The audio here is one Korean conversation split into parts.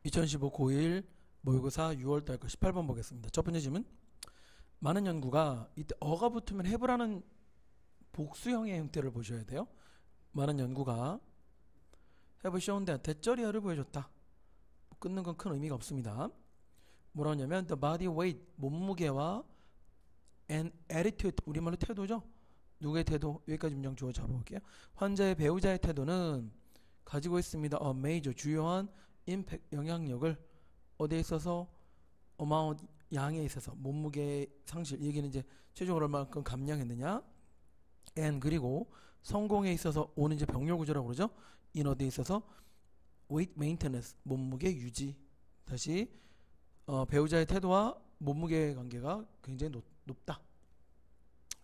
2015 고1 모의고사 6월달 거 18번 보겠습니다. 첫 번째 질문. 많은 연구가 이때 어가 붙으면 have라는 복수형의 형태를 보셔야 돼요. 많은 연구가 have shown that 대절이야를 보여줬다. 끊는 건 큰 의미가 없습니다. 뭐라 하냐면 the body weight 몸무게와 and attitude 우리말로 태도죠. 누구의 태도? 여기까지 문장 주어 잡아볼게요. 환자의 배우자의 태도는 가지고 있습니다. a major 주요한 impact 영향력을 어디에 있어서 amount 양에 있어서 몸무게 상실 얘기는 이제 최종으로 얼마만큼 감량했느냐 and 그리고 성공에 있어서 오는 이제 병렬 구조라고 그러죠. in 어디에 있어서 weight maintenance 몸무게 유지 다시 배우자의 태도와 몸무게 관계가 굉장히 높다.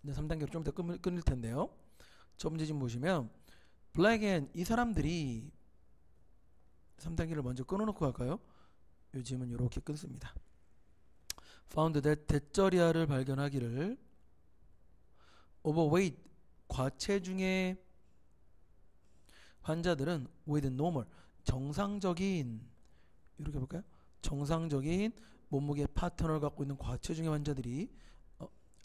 이제 3단계로 좀 더 끊을 텐데요. 첫 번째 지금 보시면 black and 이 사람들이 3단계를 먼저 끊어놓고 갈까요? 이 질문 이렇게 끊습니다. found that 대절이야를 발견하기를 overweight 과체중의 환자들은 with normal 정상적인 이렇게 볼까요? 정상적인 몸무게 파트너를 갖고 있는 과체중의 환자들이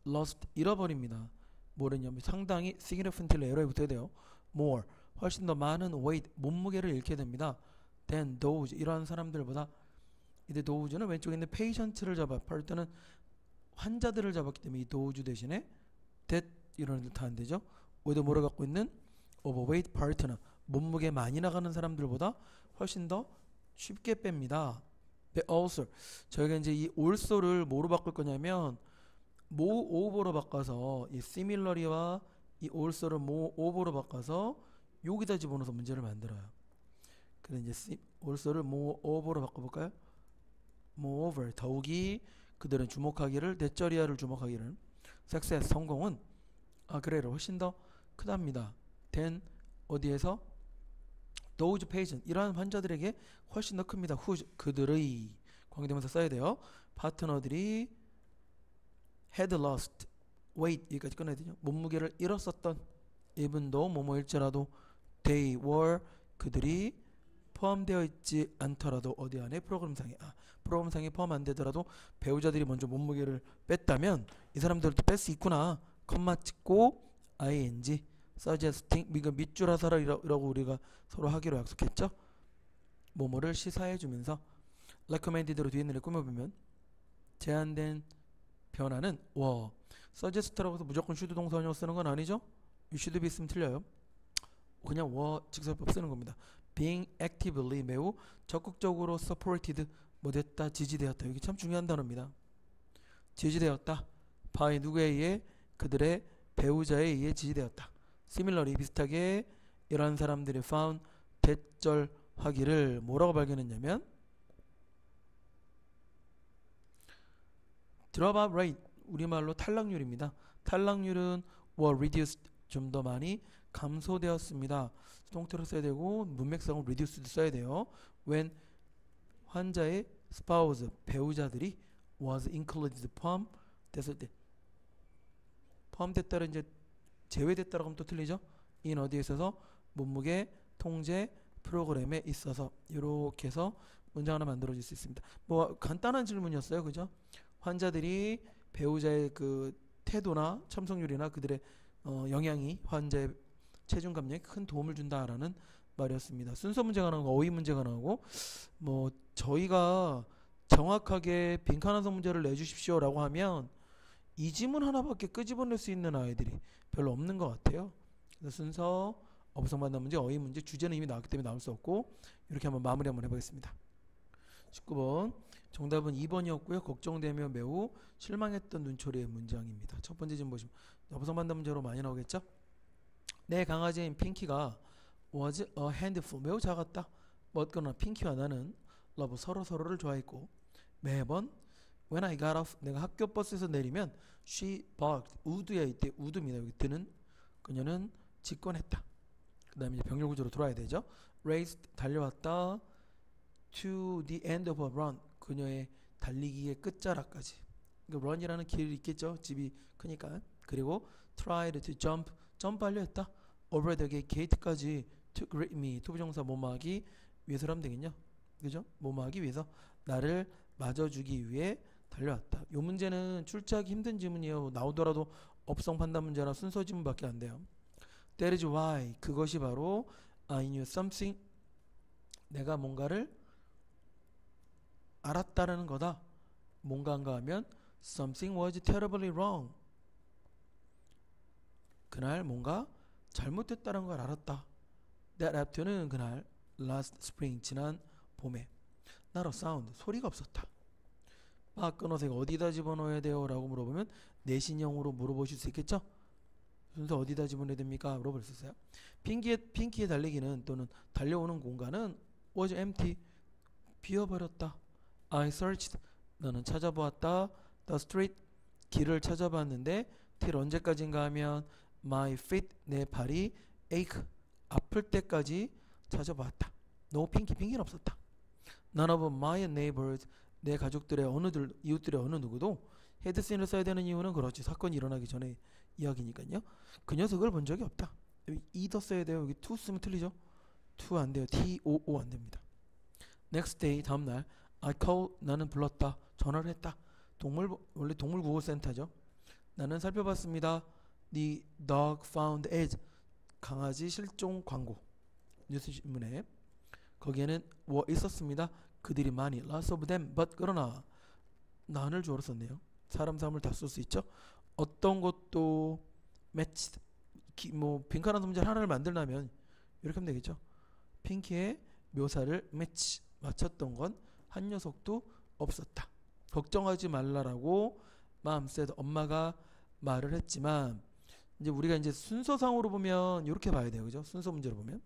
lost 잃어버립니다. 뭐랬냐면 상당히 significantly 에러에 붙어야 돼요. more 훨씬 더 많은 weight 몸무게를 잃게 됩니다. than those 이러한 사람들보다 이제 thos는 왼쪽에 있는 patient를 잡아 part는 환자들을 잡았기 때문에 이 those 대신에 that 이런 애들 다 안 되죠. with 뭐를 갖고 있는 overweight partner 몸무게 많이 나가는 사람들보다 훨씬 더 쉽게 뺍니다. But also 저희가 이제 이 also를 뭐로 바꿀 거냐면 moreover로 바꿔서 이 similarly와 이 also를 moreover로 바꿔서 여기다 집어넣어서 문제를 만들어요. 그래서 이제 also를 moreover로 바꿔볼까요? moreover 더욱이 그들은 주목하기를 대절이야를 주목하기를 success 성공은 그래를 훨씬 더 크답니다. than 어디에서 those patient 이러한 환자들에게 훨씬 더 큽니다. whose 그들의 관계대명사 써야 돼요. 파트너들이 had lost weight 여기까지 끊어야 되죠. 몸무게를 잃었었던 even though 뭐뭐일지라도 they were 그들이 포함되어 있지 않더라도 어디 안에 프로그램상에 프로그램상에 포함 안 되더라도 배우자들이 먼저 몸무게를 뺐다면 이 사람들도 뺄 수 있구나. 컴마 찍고 ing suggesting 이거 밑줄 하사라고 우리가 서로 하기로 약속했죠. 뭐뭐를 시사해 주면서 recommended로 뒤에 있는 애 꾸며보면 제한된 변화는 suggest라고 해서 무조건 should 동사원형 쓰는 건 아니죠. should be 있으면 틀려요. 그냥 직설법 쓰는 겁니다. being actively 매우 적극적으로 supported 뭐 됐다 지지되었다 여기 참 중요한 단어입니다. 지지되었다 by 누구에 의해 그들의 배우자에 의해 지지되었다. similarly 비슷하게 이러한 사람들이 found 대절하기를 뭐라고 발견했냐면 drop-out rate 우리말로 탈락률입니다. 탈락률은 were reduced 좀 더 많이 감소되었습니다. 수동태로 써야 되고 문맥상으로 reduced 써야 돼요. when 환자의 spouse 배우자들이 was included 포함됐을 때 포함됐다를 이제 제외됐다라고 하면 또 틀리죠. in 어디에 있어서 몸무게 통제 프로그램에 있어서 이렇게 해서 문장 하나 만들어질 수 있습니다. 뭐 간단한 질문이었어요. 그죠? 환자들이 배우자의 그 태도나 참석률이나 그들의 영향이 환자의 체중 감량에 큰 도움을 준다라는 말이었습니다. 순서 문제가 나오고 어휘 문제가 나오고 뭐 저희가 정확하게 빈칸 완성 문제를 내주십시오라고 하면 이 지문 하나밖에 끄집어낼 수 있는 아이들이 별로 없는 것 같아요. 그래서 순서, 어부성 만남 문제, 어휘 문제, 주제는 이미 나왔기 때문에 나올 수 없고 이렇게 한번 마무리 한번 해보겠습니다. 19번 정답은 2번이었고요. 걱정되며 매우 실망했던 눈초리의 문장입니다. 첫 번째 좀 보시면 어부성 만남 문제로 많이 나오겠죠? 내 강아지인 핑키가 was a handful 매우 작았다. 뭐거나 핑키와 나는 love 서로를 좋아했고 매번 when I got off 내가 학교 버스에서 내리면 she barked 우드야 이때 우드입니다. 여기 뜨는 그녀는 직권했다. 그 다음에 병렬 구조로 돌아야 되죠. raced 달려왔다. to the end of a run 그녀의 달리기의 끝자락까지 그러니까 run이라는 길이 있겠죠. 집이 크니까. 그리고 tried to jump 점프하려 했다. over the gate까지 to greet me 투부정사 뭐뭐하기 위해서라면 되겠냐. 그죠? 뭐뭐 하기 위해서 나를 맞아주기 위해 달려왔다. 요 문제는 출제하기 힘든 지문이에요. 나오더라도 업성 판단 문제나 순서 지문밖에 안 돼요. That is why. 그것이 바로 I knew something. 내가 뭔가를 알았다라는 거다. 뭔가인가 하면 something was terribly wrong. 그날 뭔가 잘못됐다는 걸 알았다. That afternoon, 그날 last spring, 지난 봄에 not a sound, 소리가 없었다. 끊어서 이거 어디다 집어넣어야 돼요? 라고 물어보면 내신형으로 물어보실 수 있겠죠? 순서 어디다 집어넣어야 됩니까? 물어볼 수 있어요. 핑키의 달리기는 또는 달려오는 공간은 was empty, 비어버렸다. I searched, 너는 찾아보았다. The street, 길을 찾아봤는데 till 언제까지인가 하면 my feet, 내 발이 ache, 아플 때까지 찾아봤다. No 핑키는 없었다. None of my neighbors, 내 가족들의 이웃들의 어느 누구도 had seen을 써야 되는 이유는 그렇지. 사건이 일어나기 전에 이야기니까요. 그 녀석을 본 적이 없다. 여기 either 써야 돼요. 여기 to 쓰면 틀리죠. to 안 돼요. too 안 됩니다. Next day, 다음날 I called, 나는 불렀다. 전화를 했다. 원래 동물구호센터죠. 나는 살펴봤습니다. The dog found as, 강아지 실종 광고. 뉴스 신문에 거기에는 있었습니다. 그들이 많이 lots of them, but 그러나 난을 주어로 썼네요. 사람 사람을 다 쓸 수 있죠. 어떤 것도 matched, 빈칸한 문제 하나를 만들려면 이렇게 하면 되겠죠. 핑키의 묘사를 match, 맞췄던 건 한 녀석도 없었다. 걱정하지 말라라고 맘셋, 엄마가 말을 했지만 이제 우리가 이제 순서상으로 보면 이렇게 봐야 돼요. 그죠? 순서 문제로 보면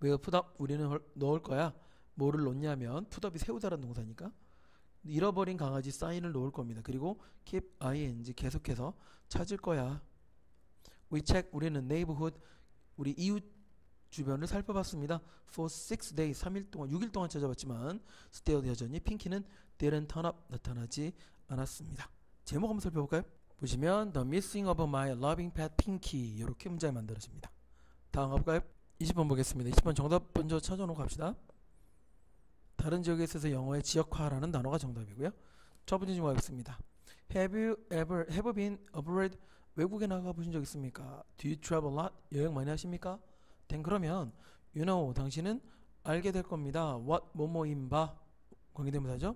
왜 풋업 우리는 넣을 거야. 뭐를 넣냐면 풋업이 세우다라는 동사니까 잃어버린 강아지 사인을 넣을 겁니다. 그리고 keep ing 계속해서 찾을 거야. We check, 우리는 neighborhood, 우리 이웃 주변을 살펴봤습니다. For 6 days, 3일 동안, 6일 동안 찾아봤지만 still 여전히 핑키는 didn't turn up, 나타나지 않았습니다. 제목 한번 살펴볼까요? 보시면 The missing of my loving pet Pinky, 이렇게 문장이 만들어집니다. 다음 가볼까요? 20번 보겠습니다. 20번 정답 먼저 찾아놓고 갑시다. 다른 지역에 있어서 영어의 지역화라는 단어가 정답이고요. 첫 번째 질문 하겠습니다. Have you ever been abroad? 외국에 나가 보신 적 있습니까? Do you travel a lot? 여행 많이 하십니까? then 그러면 you know, 당신은 알게 될 겁니다. what, 뭐뭐인바, 관계대명사죠.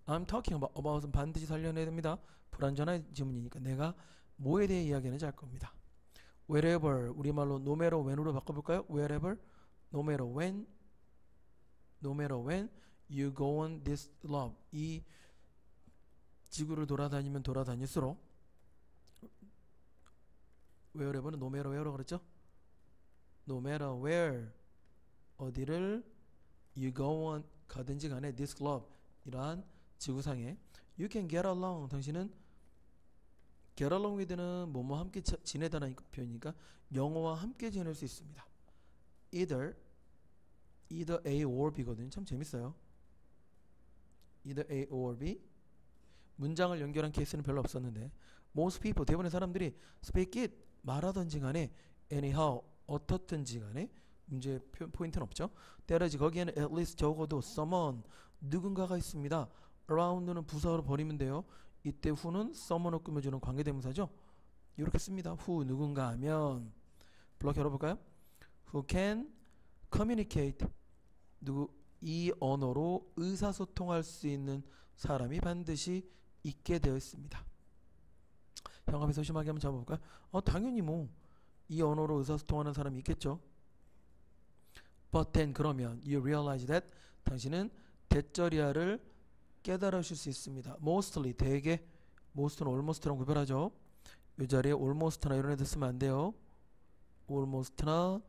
I'm talking about은 반드시 살려내야 됩니다. 불완전한 지문이니까 내가 뭐에 대해 이야기하는지 알 겁니다. wherever, 우리말로 no matter when으로 바꿔볼까요? wherever, no matter when you go on this globe, 이 지구를 돌아다니면 돌아다닐수록 wherever는 no matter where로 그랬죠? no matter where, 어디를 you go on, 가든지 간에 this globe, 이러한 지구상에 you can get along, 당신은 get along with는 뭐뭐 함께 지내다라는 표현이니까 영어와 함께 지낼 수 있습니다. either A or B거든요. 참 재밌어요. either A or B. 문장을 연결한 케이스는 별로 없었는데 most people, 대부분의 사람들이 speak it, 말하던지 간에 anyhow, 어떻든지 간에 문제 포인트는 없죠. 때려지 거기에는 at least 적어도 someone, 누군가가 있습니다. around는 부사로 버리면 돼요. 이때 who는 someone을 꾸며주는 관계대명사죠. 이렇게 씁니다. who, 누군가 하면 블럭 열어볼까요? who can communicate, 이 언어로 의사소통할 수 있는 사람이 반드시 있게 되어 있습니다. 현감에서 심하게 한번 잡아볼까요? 당연히 이 언어로 의사소통하는 사람이 있겠죠. But then, 그러면 you realize that, 당신은 대절이야를 깨달으실 수 있습니다. Mostly, 대개, most는 almost랑 구별하죠. 이 자리에 almost나 이런 애들 쓰면 안 돼요. almost나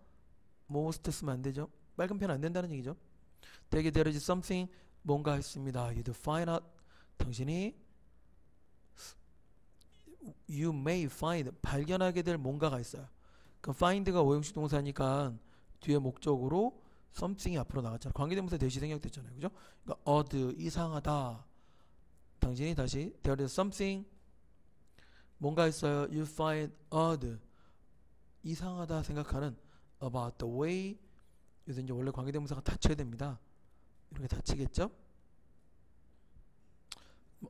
most 쓰면 안 되죠. 빨간 펜 안 된다는 얘기죠. 대개 there is something, 뭔가 있습니다. You find out, 당신이 you may find, 발견하게 될 뭔가가 있어요. 그 find가 오형식 동사니까 뒤에 목적으로 something이 앞으로 나갔잖아요. 관계대명사 대시 생략됐잖아요. 그죠? 그러니까 odd, 이상하다. 당신이 다시 there is something, 뭔가 있어요. You find odd, 이상하다 생각하는 about the way, 여기서 이제 원래 관계대명사가 닫혀야 됩니다. 이렇게 닫히겠죠?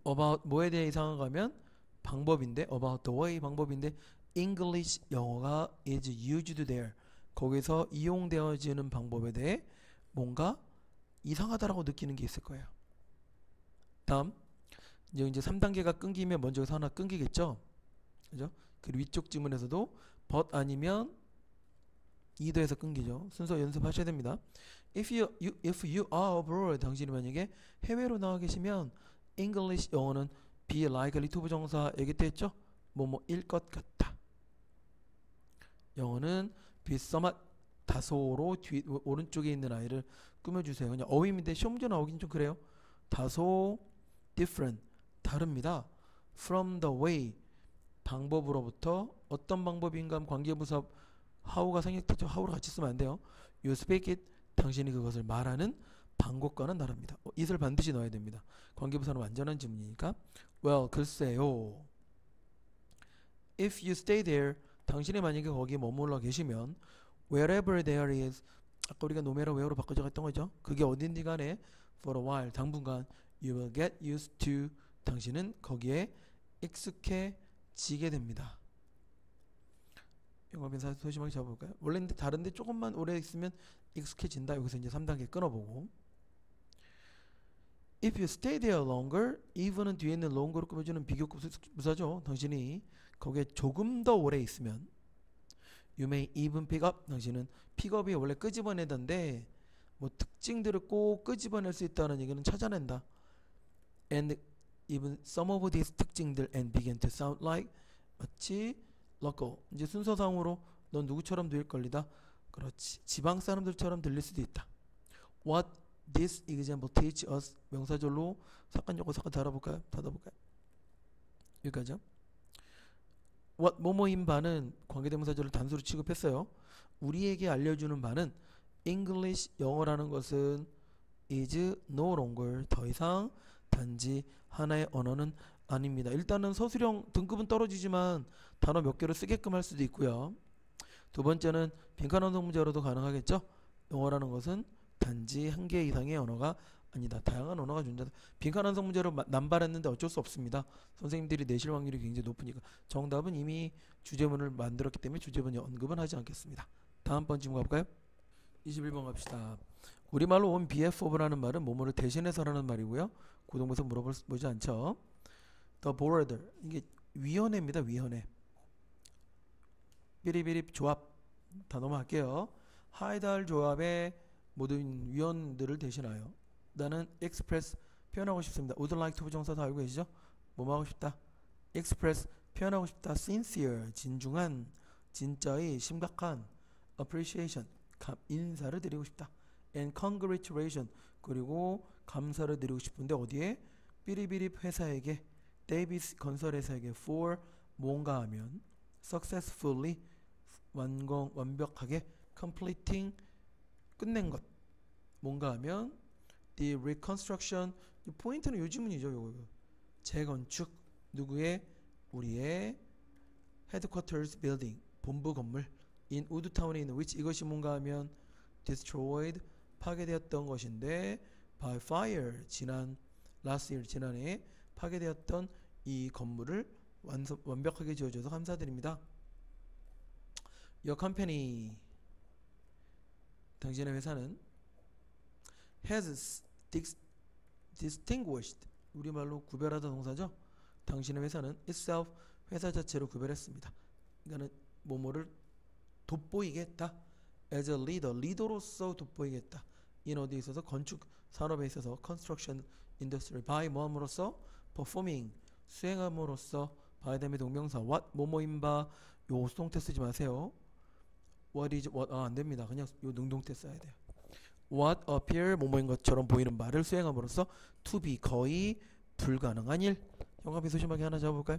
about 뭐에 대해 이상한 거면 방법인데 about the way 방법인데 English 영어가 is used there 거기서 이용되어지는 방법에 대해 뭔가 이상하다라고 느끼는 게 있을 거예요. 다음 이제 3단계가 끊기면 먼저 여기서 하나 끊기겠죠? 그죠? 그리고 위쪽 지문에서도 but 아니면 either에서 끊기죠. 순서 연습하셔야 됩니다. If you are abroad 당신이 만약에 해외로 나와 계시면 English 영어는 be likely to 부정사 얘기했죠? 뭐뭐일 것 같다. 영어는 be somewhat 다소로 오른쪽에 있는 아이를 꾸며주세요. 그냥 어휘인데 시험 문제 나오긴 좀 그래요. 다소 different 다릅니다. from the way 방법으로부터 어떤 방법인가 관계부사 how가 생략됐죠. how를 같이 쓰면 안 돼요. you speak it 당신이 그것을 말하는 방법과는 다릅니다. it을 반드시 넣어야 됩니다. 관계부사는 완전한 지문이니까 well 글쎄요. if you stay there 당신이 만약에 거기에 머물러 계시면 wherever there is 아까 우리가 no matter where로 바꿔서 했던 거죠. 그게 어딘지 간에 for a while 당분간 you will get used to 당신은 거기에 익숙해지게 됩니다. 영어 변사 소심하게 잡아볼까요? 원래 다른데 조금만 오래 있으면 익숙해진다. 여기서 이제 3단계 끊어보고 If you stay there longer even은 뒤에 있는 longer로 꾸며주는 비교급 부사죠. 당신이 거기에 조금 더 오래 있으면 You may even pick up 당신은 픽업이 원래 끄집어내던데 뭐 특징들을 꼭 끄집어낼 수 있다는 얘기는 찾아낸다. And even some of these 특징들 and begin to sound like 마치 local 이제 순서상으로 넌 누구처럼 들릴 걸리다. 그렇지. 지방 사람들처럼 들릴 수도 있다. What this example teach us 명사절로 사건 요거 사건 닫아볼까요? 여기까지요. What 뭐뭐인 바는 관계대명사절을 단수로 취급했어요. 우리에게 알려주는 바는 English 영어라는 것은 is no longer 더 이상 단지 하나의 언어는 아닙니다. 일단은 서술형 등급은 떨어지지만 단어 몇 개로 쓰게끔 할 수도 있고요. 두 번째는 빈칸 원성 문제로도 가능하겠죠. 영어라는 것은 단지 한 개 이상의 언어가 아니다. 다양한 언어가 존재한다. 빈칸 원성 문제로 남발했는데 어쩔 수 없습니다. 선생님들이 내실 확률이 굉장히 높으니까 정답은 이미 주제문을 만들었기 때문에 주제문 언급은 하지 않겠습니다. 다음 번 질문 가볼까요? 21번 갑시다. 우리말로 온 BF of라는 말은 뭐뭐를 대신해서라는 말이고요. 고등부에서 물어보지 않죠. The board 이게 위원회입니다. 위원회. 삐리삐리 조합 다 넘어갈게요. 하이달 조합의 모든 위원들을 대신하여 나는 express 표현하고 싶습니다. would like to 부정사 다 알고 계시죠? 뭐 하고 싶다? express 표현하고 싶다. sincere 진중한 진짜의 심각한 appreciation 인사를 드리고 싶다. and congratulation 그리고 감사를 드리고 싶은데 어디에? 삐리삐리 회사에게 데이비스 건설회사에게 for 뭔가 하면 successfully 완벽하게 completing 끝낸 것 뭔가 하면 the reconstruction 포인트는 요 지문이죠. 요거 재건축 누구의? 우리의 headquarters building 본부 건물 in 우드타운에 있는 which 이것이 뭔가 하면 destroyed 파괴되었던 것인데 by fire last year 지난해 파괴되었던 이 건물을 완벽하게 지어줘서 감사드립니다. Your company 당신의 회사는 has distinguished 우리말로 구별하다 동사죠. 당신의 회사는 itself 회사 자체로 구별했습니다. 그러니까 뭐뭐를 돋보이게 했다. as a leader 리더로서 돋보이겠다. in 어디에 있어서 건축 산업에 있어서 construction industry by 뭐함으로써 performing 수행함으로써 by 다음에 동명사 what 뭐뭐인바 요 수동태 쓰지 마세요. what is what 안됩니다. 그냥 요 능동태 써야 돼요. what appear 뭐뭐인 것처럼 보이는 말을 수행함으로써 to be 거의 불가능한 일. 형광펜 소심하게 하나 잡아볼까요?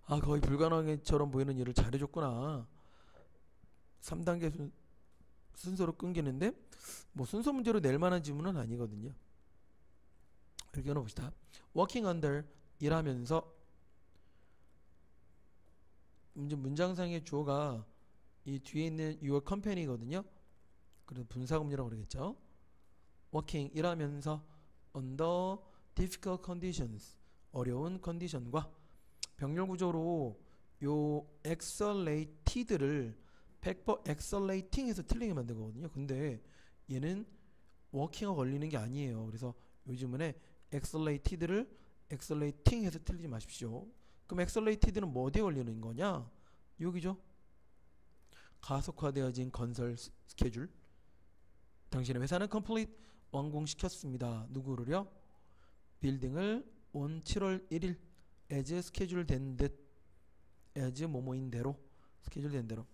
아 거의 불가능한처럼 보이는 일을 잘해줬구나. 3단계 순서로 끊기는데 뭐 순서 문제로 낼 만한 지문은 아니거든요. 이렇게 해놓읍시다. working under 일하면서 이제 문장상의 주어가 이 뒤에 있는 your company거든요. 그래서 분사금리라고 그러겠죠. working 일하면서 under difficult conditions 어려운 컨디션과 병렬 구조로 요 exerlated를 100% exerlating해서 틀리게 만들거든요. 근데 얘는 working가 걸리는 게 아니에요. 그래서 요즘은 exerlated를 exerlating해서 틀리지 마십시오. 그럼 exerlated는 뭐 어디에 걸리는 거냐? 여기죠. 가속화되어진 건설 스케줄. 당신의 회사는 complete 완공시켰습니다. 누구를요? 빌딩을 온 7월 1일 as 스케줄 된 듯 as 뭐뭐인 대로 스케줄 된 대로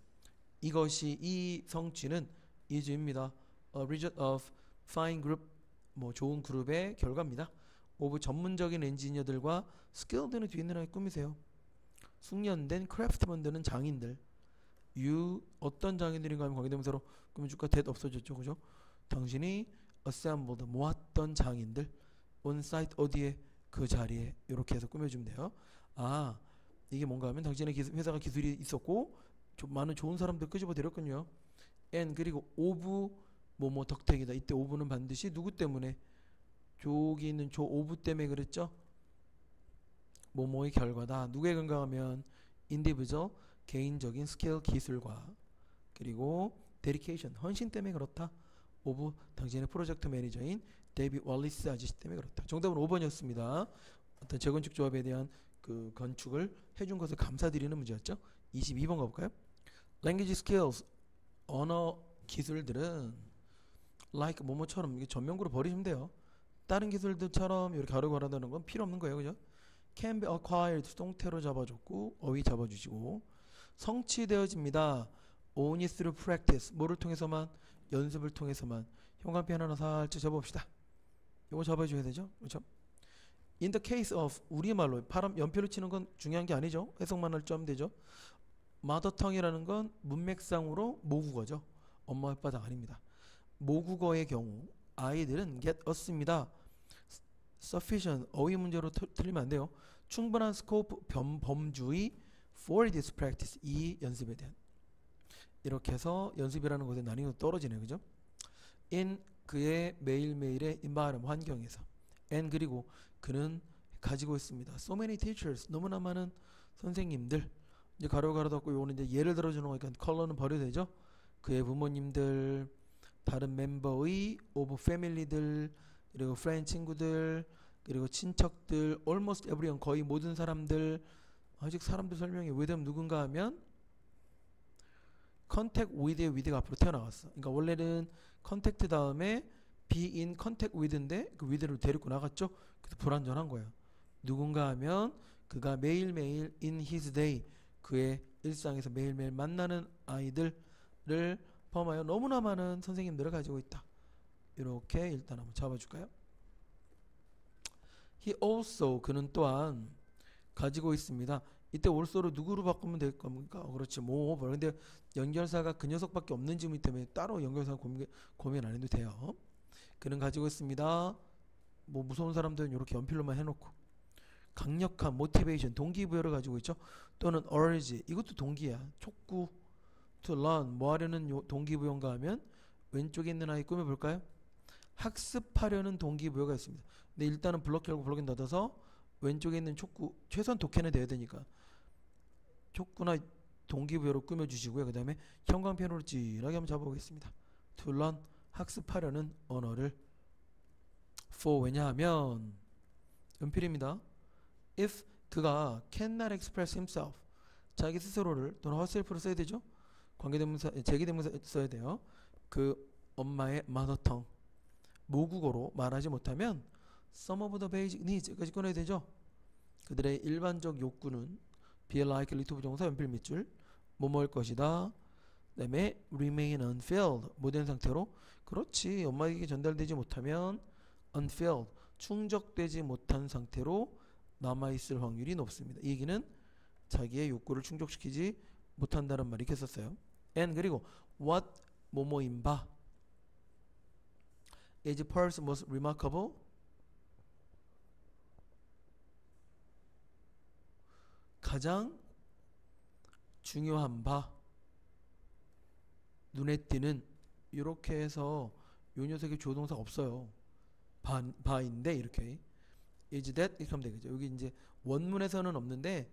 이것이 이 성취는 이주입니다. A result of fine group 뭐 좋은 그룹의 결과입니다. 오브 전문적인 엔지니어들과 skilled는 뒤에 있는 꾸미세요. 숙련된 크래프트 만드는 장인들 you 어떤 장인들인가 하면 관계대명사로 꾸며줄까? that 없어졌죠. 그죠? 당신이 assembled 모았던 장인들 on site 어디에? 그 자리에 이렇게 해서 꾸며주면 돼요. 아 이게 뭔가 하면 당신의 회사가 기술이 있었고 많은 좋은 사람들 끄집어 들였군요. and 그리고 of 뭐뭐 덕택이다. 이때 of는 반드시 누구 때문에? 저기 있는 저 of 때문에 그랬죠. 뭐뭐의 결과다. 누구에 근거하면 individual 개인적인 스킬 기술과 그리고 dedication 헌신 때문에 그렇다. of 당신의 프로젝트 매니저인 데이비 월리스 아저씨 때문에 그렇다. 정답은 5번이었습니다. 어떤 재건축 조합에 대한 그 건축을 해준 것을 감사드리는 문제였죠. 22번 가볼까요? Language skills 언어 기술들은 like 뭐뭐처럼 이게 전면구로 버리시면 돼요. 다른 기술들처럼 이렇게 가로 걸어다는 건 필요 없는 거예요. 그죠? can be acquired 똥태로 잡아줬고 어휘 잡아주시고 성취되어집니다. only through practice 뭐를 통해서만? 연습을 통해서만. 형광펜 하나 살짝 접어봅시다. 이거 잡아줘야 되죠. 그렇죠? In the case of 우리말로 파람 연필로 치는 건 중요한 게 아니죠. 해석만 할 줄 하면 되죠. mother tongue이라는 건 문맥상으로 모국어죠. 엄마 혓바닥 아닙니다. 모국어의 경우 아이들은 get us입니다. sufficient 어휘 문제로 틀리면 안 돼요. 충분한 scope 범주의 for this practice 이 연습에 대한 이렇게 해서 연습이라는 것에 난이도 떨어지네요. 그죠? in 그의 매일매일의 environment 환경에서 and 그리고 그는 가지고 있습니다. so many teachers 너무나 많은 선생님들 이제 가로 닫고 요거는 이제 예를 들어주는 거니까 컬러는 버려도 되죠. 그의 부모님들 다른 멤버의 of family들 그리고 friend 친구들 그리고 친척들 almost everyone 거의 모든 사람들 아직 사람들 설명이 왜 되면 누군가 하면 contact with의 with가 앞으로 튀어나왔어. 그러니까 원래는 contact 다음에 be in contact with인데 그 with를 데리고 나갔죠. 그래서 불완전한 거예요. 누군가 하면 그가 매일매일 in his day 그의 일상에서 매일매일 만나는 아이들을 포함하여 너무나 많은 선생님들을 가지고 있다. 이렇게 일단 한번 잡아줄까요? He also 그는 또한 가지고 있습니다. 이때 also로 누구로 바꾸면 될 겁니까? 그렇지 뭐 그런데 연결사가 그 녀석밖에 없는 질문 때문에 따로 연결사 고민 안 해도 돼요. 그는 가지고 있습니다. 뭐 무서운 사람들은 이렇게 연필로만 해놓고 강력한 motivation 동기부여를 가지고 있죠. 또는 urge 이것도 동기야. 촉구 to learn 뭐 하려는 동기부여인가 하면 왼쪽에 있는 아이 꾸며볼까요? 학습하려는 동기부여가 있습니다. 근데 일단은 블럭 열고 블럭인 닫아서 왼쪽에 있는 촉구 최소한 독해는 돼야 되니까 촉구나 동기부여로 꾸며주시고요. 그 다음에 형광펜으로 진하게 한번 잡아보겠습니다. to learn 학습하려는 언어를 for 왜냐하면 연필입니다. if 그가 cannot express himself 자기 스스로를 또는 herself로 써야 되죠. 관계대명사 제기대명사 써야 돼요. 그 엄마의 mother tongue 모국어로 말하지 못하면 some of the basic needs까지 꺼내야 되죠. 그들의 일반적 욕구는 be likely to 부정사 연필 밑줄 뭐 먹을 것이다. 그 다음에 remain unfilled 못된 상태로 그렇지 엄마에게 전달되지 못하면 unfilled 충족되지 못한 상태로 남아있을 확률이 높습니다. 이 얘기는 자기의 욕구를 충족시키지 못한다는 말이 이렇게 썼어요. and 그리고 what 뭐뭐인 바 is perhaps most remarkable 가장 중요한 바 눈에 띄는 이렇게 해서 요 녀석의 주어 동사가 없어요. 바인데 이렇게 is that 이렇게 하면 되겠죠. 여기 이제 원문에서는 없는데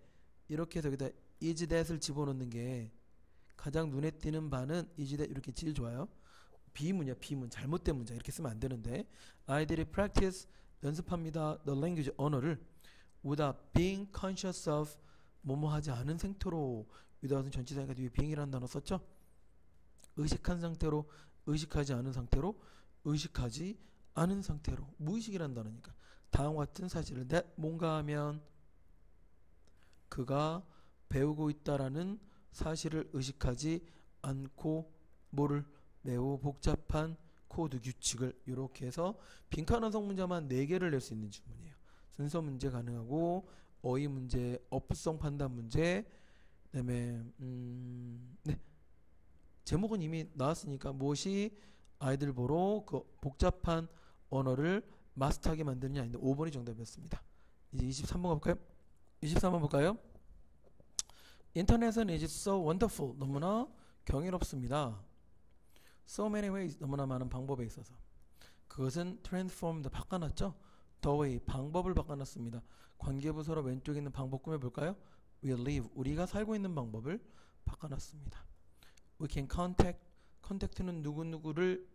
이렇게 해서 여기다 is that을 집어넣는 게 가장 눈에 띄는 바는 is that 이렇게 제일 좋아요. 비문이야 비문 잘못된 문장 이렇게 쓰면 안 되는데 아이들이 practice 연습합니다. the language 언어를 without being conscious of 뭐뭐 하지 않은 생태로 without은 전치사니까 뒤에 being이라는 단어 썼죠. 의식한 상태로 의식하지 않은 상태로 의식하지 않은 상태로 무의식이라는 단어니까 다음과 같은 사실을 that 뭔가 하면 그가 배우고 있다라는 사실을 의식하지 않고 뭐를 매우 복잡한 코드 규칙을 이렇게 해서 빈칸 완성 문제만 4개를 낼 수 있는 지문이에요. 순서 문제 가능하고 어휘 문제, 어법성 판단 문제, 그다음에 네. 제목은 이미 나왔으니까 무엇이 아이들 보러 그 복잡한 언어를 마스터하게 만드느냐 아닌데 5번이 정답이었습니다. 이제 23번 가볼까요? 23번 볼까요? 인터넷은 is so wonderful 너무나 경이롭습니다. So many ways 너무나 많은 방법에 있어서 그것은 transformed 바꿔놨죠. The way 방법을 바꿔놨습니다. 관계부서로 왼쪽에 있는 방법 꾸며볼까요? We live 우리가 살고 있는 방법을 바꿔놨습니다. We can contact는 누구누구를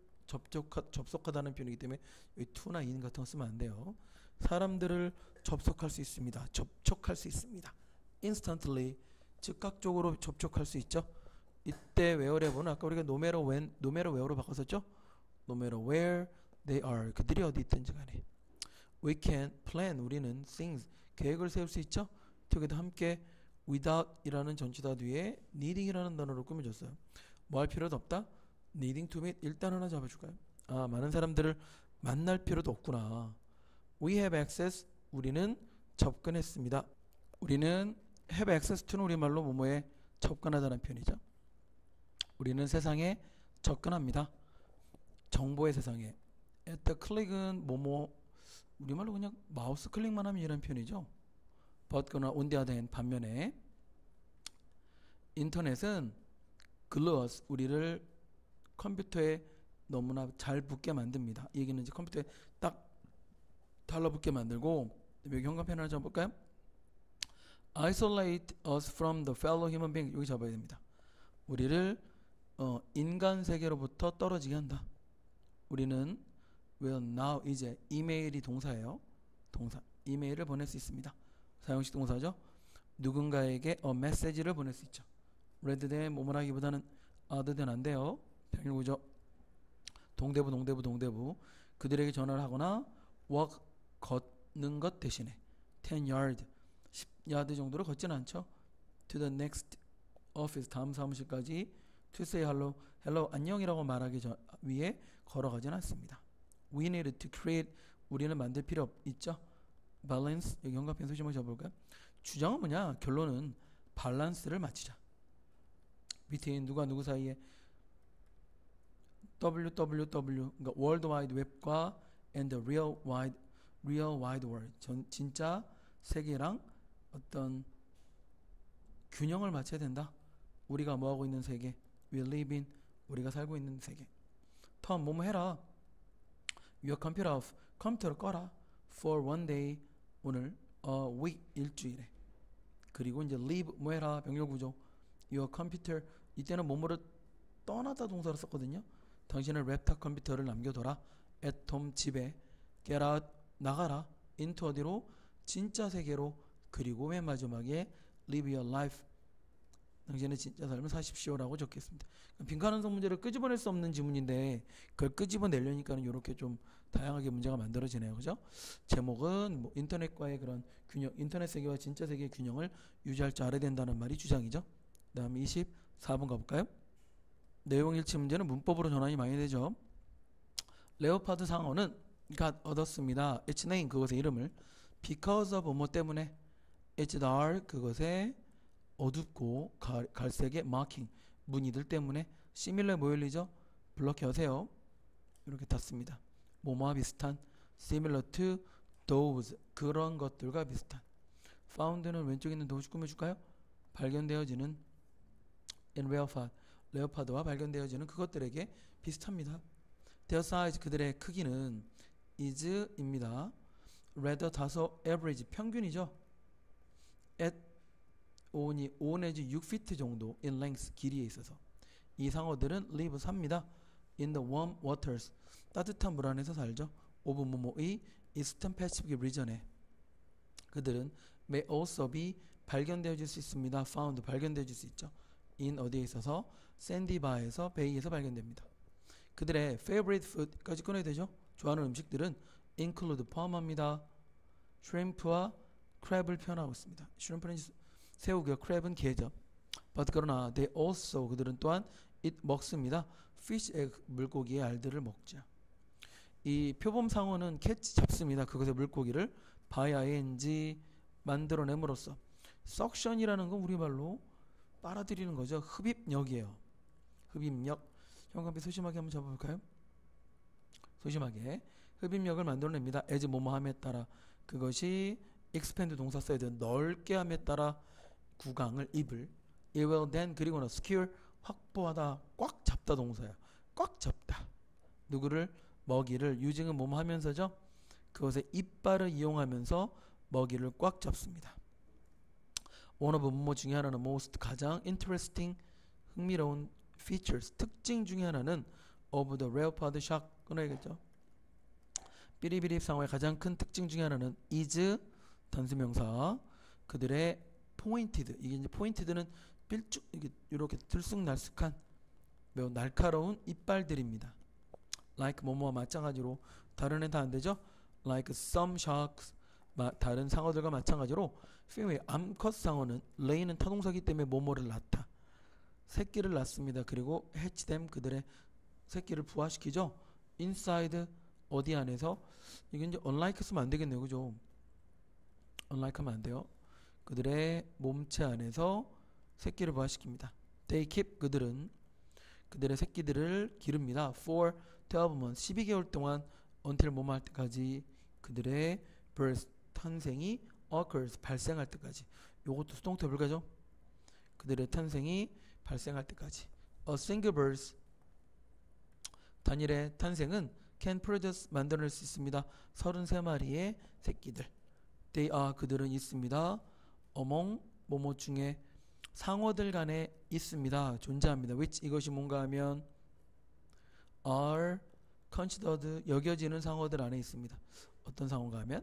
접속하다는 표현이기 때문에 여기 to나 in 같은 거 쓰면 안 돼요. 사람들을 접속할 수 있습니다. 접촉할 수 있습니다. instantly 즉각적으로 접촉할 수 있죠. 이때 wherever는 아까 우리가 no matter when, no matter where로 바꿨었죠. No matter where they are 그들이 어디 있든지 간에 we can plan 우리는 things 계획을 세울 수 있죠. together 함께 without 이라는 전치사 뒤에 needing 이라는 단어로 꾸며줬어요. 뭐 할 필요도 없다. needing to meet 일단 하나 잡아줄까요? 아 많은 사람들을 만날 필요도 없구나. we have access 우리는 접근했습니다. 우리는 have access to는 우리말로 뭐뭐에 접근하다는 표현이죠. 우리는 세상에 접근합니다. 정보의 세상에. at the click은 뭐뭐 우리말로 그냥 마우스 클릭만 하면 이런 표현이죠. but 그러나 on the other hand 반면에 인터넷은 glue us 우리를 컴퓨터에 너무나 잘 붙게 만듭니다. 이 얘기는 이제 컴퓨터에 딱 달라붙게 만들고 여기 현관펜 하나 잡아볼까요? isolate us from the fellow human being 여기 잡아야 됩니다. 우리를 인간 세계로부터 떨어지게 한다. 우리는 will now 이제 이메일이 동사예요. 동사 이메일을 보낼 수 있습니다. 사용식 동사죠. 누군가에게 메시지를 보낼 수 있죠. rather than 뭐뭐 하기보다는 other than 안 돼요. 병일구죠. 동대부 그들에게 전화를 하거나 walk 걷는 것 대신에 10 yard 10야드 정도로 걷지는 않죠. to the next office 다음 사무실까지 to say hello 안녕이라고 말하기 위해 걸어가진 않습니다. we need to create 우리는 만들 필요 있죠. balance 여기 현관펜 소식 한번 잡아볼까요? 주장은 뭐냐? 결론은 밸런스를 맞추자. between 누가 누구 사이에 www 그러니까 월드 와이드 웹과 and the real wide world 진짜 세계랑 어떤 균형을 맞춰야 된다. 우리가 뭐하고 있는 세계 we live in 우리가 살고 있는 세계 턴 뭐뭐 해라 your computer off 컴퓨터를 꺼라 for one day 오늘 a week 일주일에 그리고 이제 leave 뭐 해라 병렬구조 your computer 이때는 뭐뭐를 떠나다 동사를 썼거든요. 당신의 랩탑 컴퓨터를 남겨둬라 at home 집에 get out 나가라 into 어디로 진짜 세계로 그리고 맨 마지막에 live your life 당신의 진짜 삶을 사십시오라고 적겠습니다. 빈칸 완성 문제를 끄집어낼 수 없는 지문인데 그걸 끄집어내려니까는 이렇게 좀 다양하게 문제가 만들어지네요. 그죠? 제목은 뭐 인터넷과의 그런 균형, 인터넷 세계와 진짜 세계의 균형을 유지할 줄 알아야 된다는 말이 주장이죠. 그 다음에 24번 가볼까요? 내용 일치 문제는 문법으로 전환이 많이 되죠. 레오파드 상어는 got 얻었습니다. its name 그것의 이름을 because of 뭐 때문에 it's dark 그것의 어둡고 갈색의 marking 무늬들 때문에 similar 뭐 열리죠? 블럭 여세요. 이렇게 닫습니다. 뭐뭐와 비슷한 similar to those 그런 것들과 비슷한 found는 왼쪽에 있는 those 꾸며줄까요? 발견되어지는 in 레오파드와 발견되어지는 그것들에게 비슷합니다. their size 그들의 크기는 is입니다. rather 다소 average 평균이죠. at 5 내지 6feet 정도 in length 길이에 있어서 이 상어들은 live 삽니다. in the warm waters 따뜻한 물 안에서 살죠. of 뭐뭐의 eastern Pacific region에 그들은 may also be 발견되어질 수 있습니다. found 발견되어질 수 있죠. in 어디에 있어서 sandy bar에서 베이에서 발견됩니다. 그들의 favorite food까지 꺼내야 되죠. 좋아하는 음식들은 include 포함합니다. shrimp와 crab을 표현하고 있습니다. shrimp는 새우고요. crab은 게죠. but 그러나 they also 그들은 또한 eat 먹습니다. fish egg 물고기의 알들을 먹죠. 이 표범 상어는 catch 잡습니다. 그것의 물고기를 by ing 만들어냄으로써 suction이라는 건 우리말로 빨아들이는 거죠. 흡입력이에요. 흡입력. 형광빛 소심하게 한번 잡아볼까요? 소심하게 흡입력을 만들어냅니다. as 뭐뭐함에 따라 그것이 expand 동사 써야 돼요. 넓게 함에 따라 구강을 입을 it will then 그리고는 secure 확보하다 꽉 잡다 동사야. 꽉 잡다. 누구를? 먹이를. using은 뭐뭐 하면서죠. 그것의 이빨을 이용하면서 먹이를 꽉 잡습니다. one of 뭐뭐 중에 하나는 most 가장 interesting 흥미로운 features 특징 중에 하나는 of the leopard shark 끊어야겠죠. 삐리비리 상어의 가장 큰 특징 중에 하나는 is 단수명사 그들의 pointed 이게 이제 pointed는 삘쭉 이렇게 들쑥날쑥한 매우 날카로운 이빨들입니다. like 뭐뭐와 마찬가지로 다른 애는 다 안 되죠. like some sharks 다른 상어들과 마찬가지로 female 암컷 상어는 lay는 타동사기 때문에 뭐뭐를 낳다. 새끼를 낳습니다. 그리고 hatch them 그들의 새끼를 부화시키죠. inside 어디 안에서 이게 이제 unlike 쓰면 안 되겠네요. 그죠? unlike 하면 안 돼요. 그들의 몸체 안에서 새끼를 부화시킵니다. they keep 그들은 그들의 새끼들을 기릅니다. for 12 months 12개월 동안 until 뭐뭐 할 때까지 그들의 birth 탄생이 occurs 발생할 때까지 요것도 수동태 불가죠. 그들의 탄생이 발생할 때까지 a single birth 단일의 탄생은 can produce 만들어낼 수 있습니다. 33마리의 새끼들 they are 그들은 있습니다. among 뭐뭐 중에 상어들 간에 있습니다. 존재합니다. which 이것이 뭔가 하면 are considered 여겨지는 상어들 안에 있습니다. 어떤 상어가 하면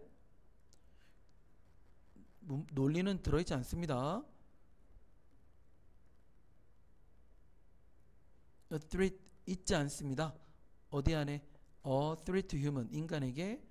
논리는 들어있지 않습니다. a threat 있지 않습니다. 어디 안에 a threat to human 인간에게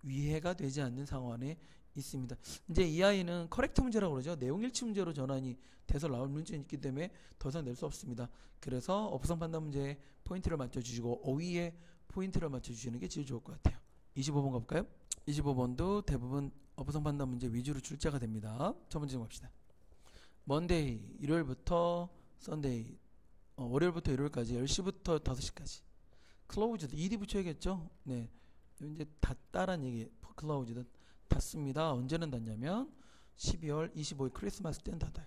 위해가 되지 않는 상황 안에 있습니다. 이제 이 아이는 커렉트 문제라고 그러죠. 내용 일치 문제로 전환이 돼서 나올 문제는 있기 때문에 더 이상 낼 수 없습니다. 그래서 어부성 판단 문제에 포인트를 맞춰주시고 어휘에 포인트를 맞춰주시는 게 제일 좋을 것 같아요. 25번 가볼까요? 25번도 대부분 어부성 판단 문제 위주로 출제가 됩니다. 첫 번째 갑시다. 먼데이 일요일부터 썬데이 월요일부터 일요일까지 10시부터 5시까지 closed ed 붙여야겠죠. 네, 이제 닫다란 얘기 closed 닫습니다. 언제는 닫냐면 12월 25일 크리스마스 때는 닫아요.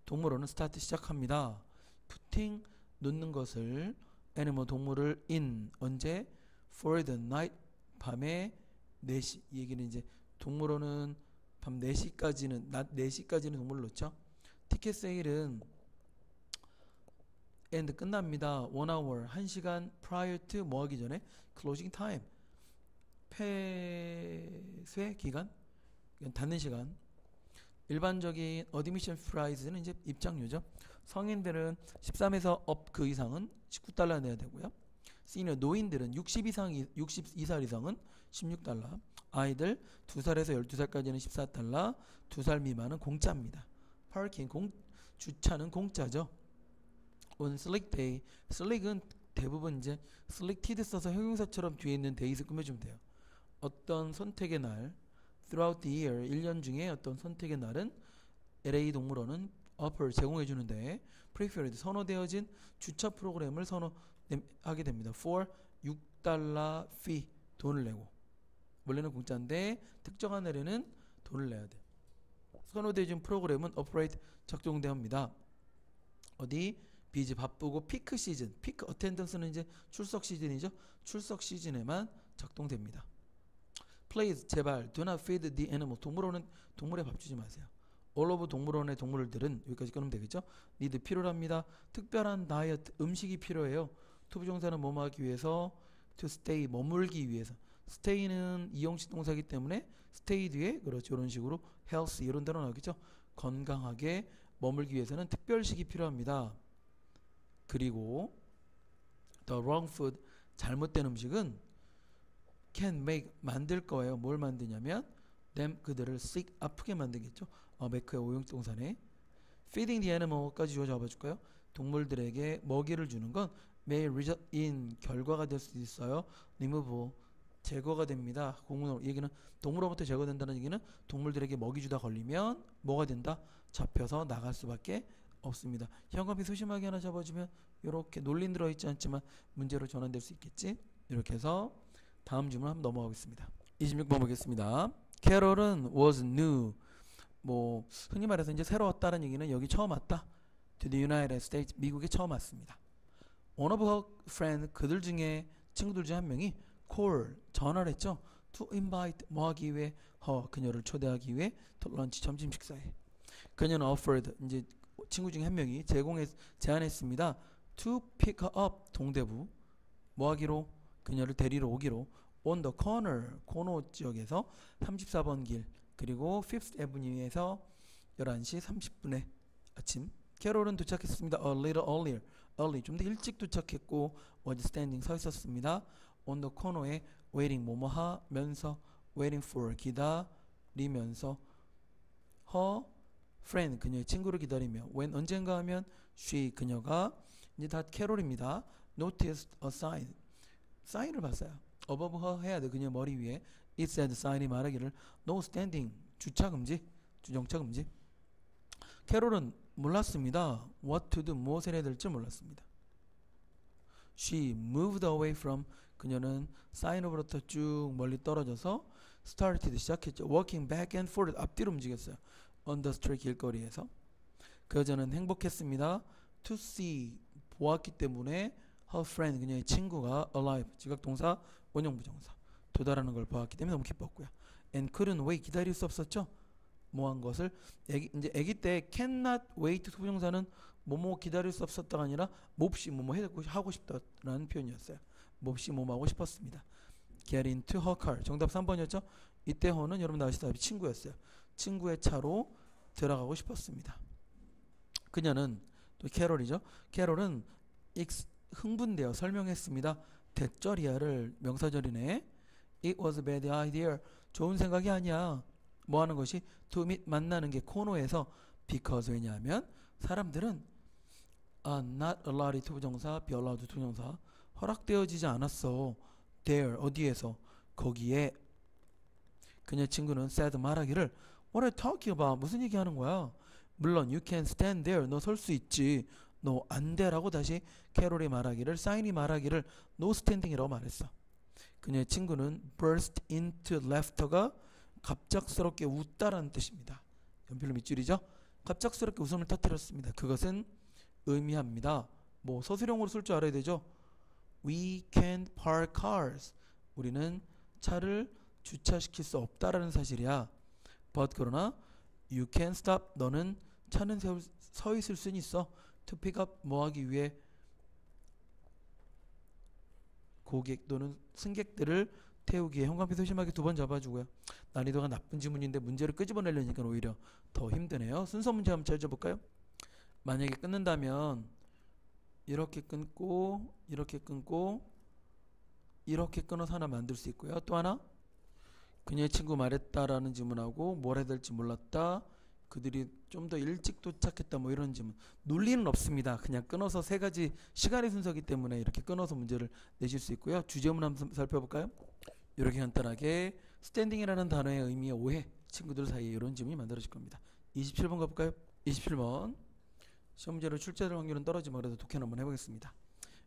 동물원은 스타트 시작합니다. putting 놓는 것을 animal 동물을 in 언제 for the night 밤에 4시 이 얘기는 이제 동물원은 밤 4시까지는 낮 4시까지는 동물을 놓죠. 티켓 세일은 end 끝납니다. 1hour 1시간 prior to 뭐 하기 전에 closing time 폐쇄 기간 닫는 시간. 일반적인 admission price는 이제 입장료죠. 성인들은 13에서 업 그 이상은 19달러 내야 되고요. 시니어 노인들은 62살 이상은 16달러. 아이들 2살에서 12살까지는 14달러. 2살 미만은 공짜입니다. 파킹 주차는 공짜죠. on select day select은 대부분 이제 selected 써서 형용사처럼 뒤에 있는 days 꾸며주면 돼요. 어떤 선택의 날 throughout the year 1년 중에 어떤 선택의 날은 LA 동물원은 offer 제공해 주는데 preferred 선호되어진 주차 프로그램을 선호하게 됩니다. for 6달러 fee 돈을 내고 원래는 공짜인데 특정한 날에는 돈을 내야 돼. 선호되어진 프로그램은 operate 작동됩니다. 어디 busy 바쁘고 피크 시즌, 피크 어텐던스는 이제 출석 시즌이죠. 출석 시즌에만 작동됩니다. Please 제발 do not feed the animal. 동물원은 동물에 밥 주지 마세요. all of 동물원의 동물들은 여기까지 끊으면 되겠죠. need 필요합니다. 특별한 다이어트 음식이 필요해요. to 부정사는 뭐뭐 하기 위해서 to stay 머물기 위해서. stay는 이용식 동사이기 때문에 stay 뒤에 그렇죠. 이런 식으로 health 이런 데로 나오겠죠. 건강하게 머물기 위해서는 특별식이 필요합니다. 그리고 the wrong food 잘못된 음식은 can make 만들 거예요. 뭘 만드냐면 them 그들을 sick 아프게 만들겠죠. make의 오용동사네. feeding the animal까지 주어 잡아줄까요? 동물들에게 먹이를 주는 건 may result in 결과가 될 수도 있어요. remove 제거가 됩니다. 공문으로 얘기는 동물로부터 제거된다는 얘기는 동물들에게 먹이 주다 걸리면 뭐가 된다? 잡혀서 나갈 수밖에 없습니다. 현관비 소심하게 하나 잡아주면 이렇게 논린 들어있지 않지만 문제로 전환될 수 있겠지. 이렇게 해서 다음 질문 한번 넘어가겠습니다. 26번 보겠습니다. 캐롤은 was new. 뭐 흔히 말해서 이제 새로 왔다는 얘기는 여기 처음 왔다. To the United States 미국에 처음 왔습니다. One of her friends 그들 중에 친구들 중 한 명이 call 전화를 했죠. To invite 뭐 하기 위해 her 그녀를 초대하기 위해 to lunch 점심 식사에. 그녀는 offered 이제 친구 중에 한 명이 제안했습니다. To pick her up 동대부 뭐 하기로 그녀를 데리러 오기로 on the corner 코너 지역에서 34번 길 그리고 5th Avenue에서 11시 30분에 아침 캐롤은 도착했습니다. A little early 좀 더 일찍 도착했고 was standing 서 있었습니다. on the corner에 waiting 뭐뭐 하면서 waiting for 기다리면서 her friend 그녀의 친구를 기다리며 when 언젠가 하면 she 그녀가 이제 다 캐롤입니다. noticed a sign 사인을 봤어요. above her head 그녀 머리 위에 it said 사인이 말하기를 no standing 주차 금지 주정차 금지. 캐롤은 몰랐습니다. what to do 무엇을 해야 될지 몰랐습니다. she moved away from 그녀는 사인으로부터 쭉 멀리 떨어져서 started 시작했죠. walking back and forth 앞뒤로 움직였어요. on the street 길거리에서 그 여자는 행복했습니다. to see 보았기 때문에 her friend 그녀의 친구가 alive 지각동사 원형부정사 도달하는 걸 보았기 때문에 너무 기뻤고요. and couldn't wait 기다릴 수 없었죠. 뭐한 것을 이제 아기 때 cannot wait 부정사는 뭐뭐 기다릴 수 없었다가 아니라 몹시 뭐뭐 하고 싶다라는 표현이었어요. 몹시 뭐뭐 하고 싶었습니다. get into her car 정답 3번이었죠. 이때 허는 여러분 아시다시피 친구였어요. 친구의 차로 들어가고 싶었습니다. 그녀는 또 캐롤이죠. 캐롤은 흥분되어 설명했습니다. 대절이야를 명사절이네. It was a bad idea. 좋은 생각이 아니야. 뭐 하는 것이 to meet 만나는 게 코너에서 because 왜냐하면 사람들은 not allowed to 부정사 be allowed to 부정사 허락되어지지 않았어. there 어디에서 거기에 그녀 친구는 said 말하기를 What are you talking about? 무슨 얘기하는 거야? 물론 you can stand there. 너 설 수 있지. 너 안 돼라고 다시 캐롤이 말하기를 사인이 말하기를 no standing이라고 말했어. 그녀의 친구는 burst into laughter가 갑작스럽게 웃다라는 뜻입니다. 연필로 밑줄이죠. 갑작스럽게 웃음을 터뜨렸습니다. 그것은 의미합니다. 뭐 서술형으로 쓸 줄 알아야 되죠. We can't park cars. 우리는 차를 주차시킬 수 없다라는 사실이야. But 그러나 you can stop. 너는 차는 서 있을 수는 있어. To pick up 뭐 하기 위해 고객 또는 승객들을 태우기에 현관비 소심하게 2번 잡아주고요. 난이도가 나쁜 지문인데 문제를 끄집어내려니까 오히려 더 힘드네요. 순서 문제 한번 찾아볼까요? 만약에 끊는다면 이렇게 끊고 이렇게 끊고 이렇게 끊어서 하나 만들 수 있고요. 또 하나 그녀의 친구 말했다라는 지문하고 뭘 해야 될지 몰랐다. 그들이 좀 더 일찍 도착했다 뭐 이런 지문. 논리는 없습니다. 그냥 끊어서 3가지 시간의 순서기 때문에 이렇게 끊어서 문제를 내실 수 있고요. 주제문 한번 살펴볼까요? 이렇게 간단하게 스탠딩이라는 단어의 의미의 오해 친구들 사이에 이런 지문이 만들어질 겁니다. 27번 가볼까요? 27번 시험 문제로 출제될 확률은 떨어지면 그래도 독해는 한번 해보겠습니다.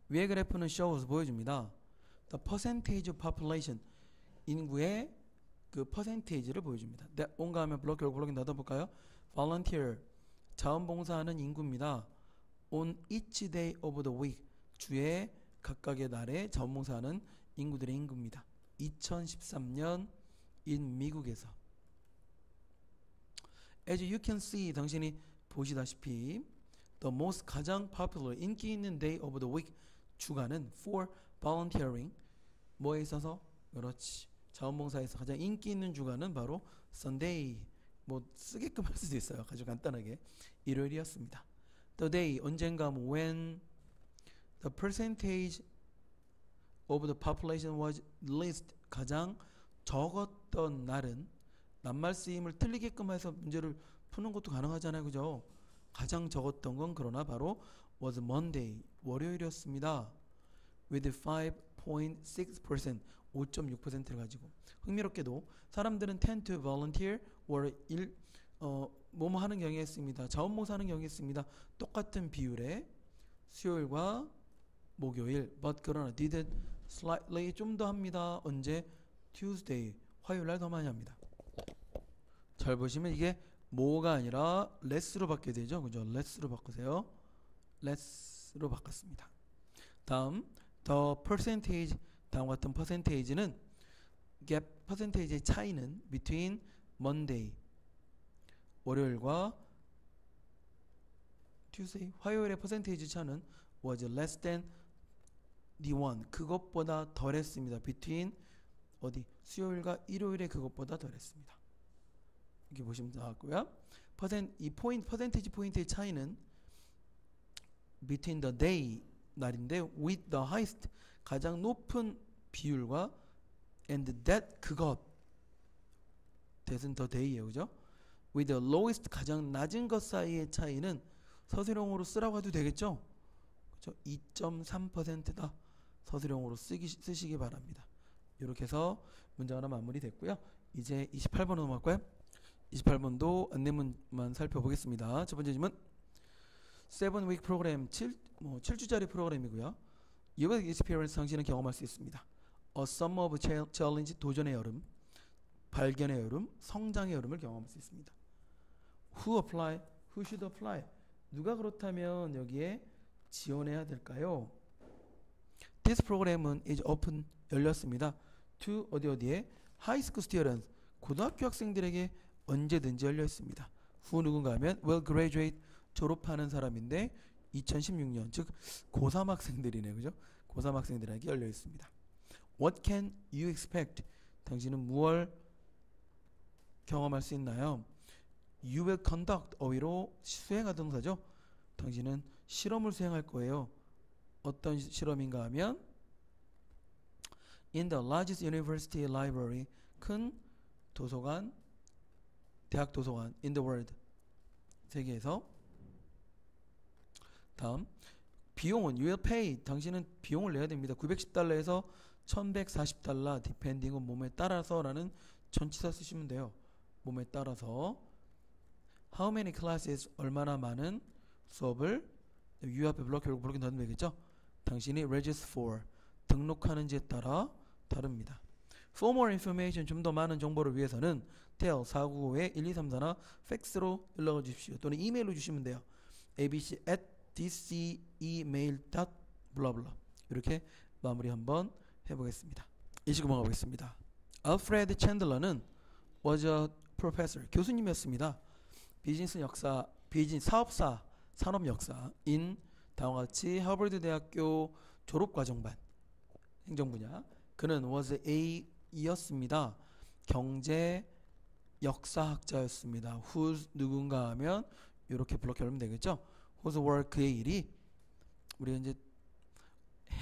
위의 그래프는 shows 보여줍니다. The percentage of population 인구의 그 퍼센테이지를 보여줍니다. 온가 하면 블록이 닫아볼까요? volunteer 자원봉사하는 인구입니다. on each day of the week. 주의 각각의 날에 자원봉사하는 인구들의 인구입니다. 2013년 인 미국에서. As you can see, 당신이 보시다시피 the most 가장 popular 인기 있는 day of the week 주간은 for volunteering 뭐에 있어서? 그렇지. 자원봉사에서 가장 인기 있는 주간은 바로 Sunday. 뭐 쓰게끔 할 수도 있어요. 아주 간단하게. 일요일이었습니다. The day 언젠가 when the percentage of the population was least 가장 적었던 날은 낱말 쓰임을 틀리게끔 해서 문제를 푸는 것도 가능하잖아요. 그죠? 가장 적었던 건 그러나 바로 was Monday 월요일이었습니다. with 5.6% 5.6%를 가지고 흥미롭게도 사람들은 tend to volunteer or 뭐뭐 하는 경향이 있습니다. 자원봉사하는 경향이 있습니다. 똑같은 비율에 수요일과 목요일 but 그러나 did slightly 좀 더 합니다. 언제? Tuesday 화요일날 더 많이 합니다. 잘 보시면 이게 뭐가 아니라 less로 바뀌게 되죠. 그죠? less로 바꾸세요. less로 바꿨습니다. 다음 the percentage 다음과 같은 percentage는 gap percentage의 차이는 between Monday 월요일과 Tuesday 화요일의 percentage 차는 was less than the one 그것보다 덜했습니다. between 어디 수요일과 일요일에 그것보다 덜했습니다. 이렇게 보시면 나왔고요. 이 퍼센테이지 포인트의 차이는 between the day 날인데 with the highest 가장 높은 비율과 and that 그것 that은 the day예요. 그죠? with the lowest 가장 낮은 것 사이의 차이는 서술형으로 쓰라고 해도 되겠죠? 그죠? 2.3%다. 서술형으로 쓰시기 바랍니다. 이렇게 해서 문장 하나 마무리됐고요. 이제 28번 넘어갈까요? 28번도 안내문만 살펴보겠습니다. 첫 번째 질문 7week 프로그램 7주짜리 프로그램이고요. Your experience 당신은 경험할 수 있습니다. A summer of challenge 도전의 여름, 발견의 여름, 성장의 여름을 경험할 수 있습니다. Who apply? Who should apply? 누가 그렇다면 여기에 지원해야 될까요? This program은 is open 열렸습니다. To 어디에? High school students 고등학교 학생들에게 언제든지 열려 있습니다. Who 누군가 하면 will graduate 졸업하는 사람인데 2016년 즉 고3 학생들이네. 그죠? 고3 학생들에게 열려 있습니다. What can you expect? 당신은 무엇을 경험할 수 있나요? You will conduct 어휘로 수행하던 동사죠. 당신은 실험을 수행할 거예요. 어떤 실험인가 하면 In the largest university library 큰 도서관 대학 도서관 in the world 세계에서 다음 비용은 you will pay 당신은 비용을 내야 됩니다. 910달러에서 1140달러 depending on 몸에 따라서라는 전치사 쓰시면 돼요. 몸에 따라서 How many classes 얼마나 많은 수업을 you have block 결국 부르긴 넣으면 되겠죠. 당신이 register for 등록하는지에 따라 다릅니다. For more information 좀 더 많은 정보를 위해서는 tell 495에 1234나 팩스로 연락을 주십시오. 또는 이메일로 주시면 돼요. abc@dcemail.blah 이렇게 마무리 한번 해보겠습니다. 29번 가보겠습니다. 알프레드 챈들러는 was a professor 교수님이었습니다. 비즈니스 역사, 비즈니스 사업사, 산업 역사인 다음과 같이 하버드 대학교 졸업과정반 행정 분야. 그는 was A이었습니다. 경제 역사학자였습니다. whose 누군가 하면 이렇게 블록 열면 되겠죠. whose work 그의 일이 우리가 이제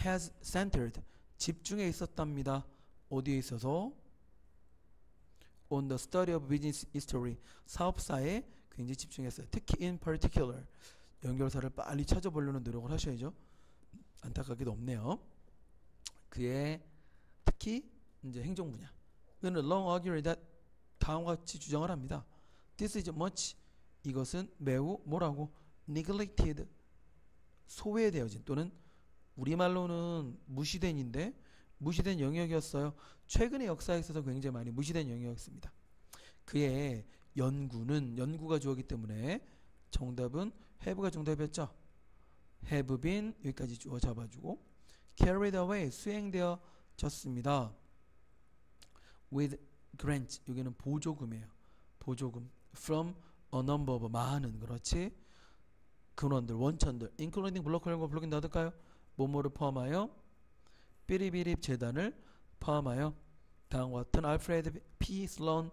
has centered 집중해 있었답니다. 어디에 있어서? on the study of business history 사업사에 굉장히 집중했어요. 특히 in particular 연결사를 빨리 찾아보려는 노력을 하셔야죠. 안타깝게도 없네요. 그의 특히 이제 행정 분야. 그는 long argued that 다음과 같이 주장을 합니다. This is much 이것은 매우 뭐라고 neglected 소외되어진 또는 우리말로는 무시된인데 무시된 영역이었어요. 최근의 역사에 있어서 굉장히 많이 무시된 영역이었습니다. 그의 연구가 주어기 때문에 정답은 have가 정답이었죠. have been 여기까지 주어 잡아주고 carried away 수행되어졌습니다. with grants 여기는 보조금이에요. 보조금 from a number of 많은 그렇지 근원들 원천들 including 블록홀과 블록인 넣을까요? 뭐뭐를 포함하여 삐리비립 재단을 포함하여 다음과 같은 알프레드 P. 슬론